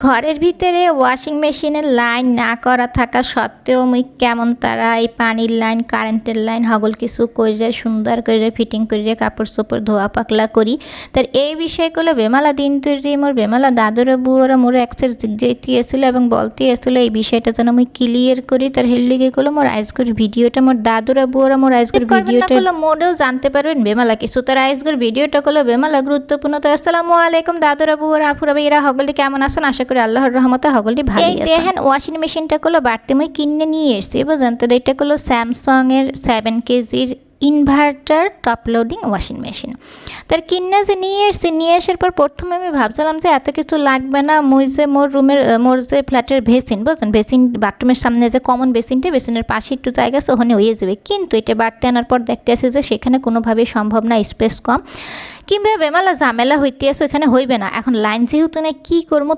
ঘরের ভিতরে ওয়াশিং মেশিনের লাইন না করা থাকা সত্ত্বেও মুই কেমন তারা এই পানির লাইন কারেন্টের লাইন হগল কিছু করে সুন্দর করে ফিটিং করে কাপড় চোপড় ধোয়া পাকলা করি। তার এই বিষয়গুলো বেমালা দিন তৈরি মোর বেমালা দাদুরা বুয়ারা মোর একসের জিজ্ঞাইতে এসেছিল এবং বলতে এসেছিল এই বিষয়টা যেন মুই ক্লিয়ার করি। তার হেললিগেগুলো মোর আইজগুর ভিডিওটা মোর দাদুরা বুয়ারা মোর আইজগুর ভিডিওটা মোডেও জানতে পারবেন বেমালা কিছু। তার আইজগুর ভিডিওটা করলো বেমালা গুরুত্বপূর্ণ। তার আসসালামু আলাইকুম দাদুরা বুয়ারা আপুরা ভাইরা হগলটি কেমন আছেন? আশা করি আল্লাহর রহমতে হগলটি ভালো আছে। দেখেন ওয়াশিং মেশিনটা করলো বাড়তি মুই কিনে নিয়ে এসেছি বুঝলেন। তো এটা করলো স্যামসাং এর 7 কেজির inverter top loading washing machine. তার কিনে যে নিয়ে এসেছি, নিয়ে আসার পর প্রথমে আমি ভাবছিলাম যে এত কিছু লাগবে না, মুই যে মোর যে ফ্ল্যাটের বেসিন বুঝলেন, বেসিন বাথরুমের সামনে যে কমন বেসিনটা, বেসিনের পাশে একটু জায়গা আছে ওখানে হয়ে যাবে। কিন্তু এটা বাড়তে আনার পর দেখতে আসে যে সেখানে কোনোভাবেই সম্ভব না, স্পেস কম, কিংবা বেমালা ঝামেলা হইতে আসে ওখানে হইবে না। এখন লাইন যেহেতু না কী করবো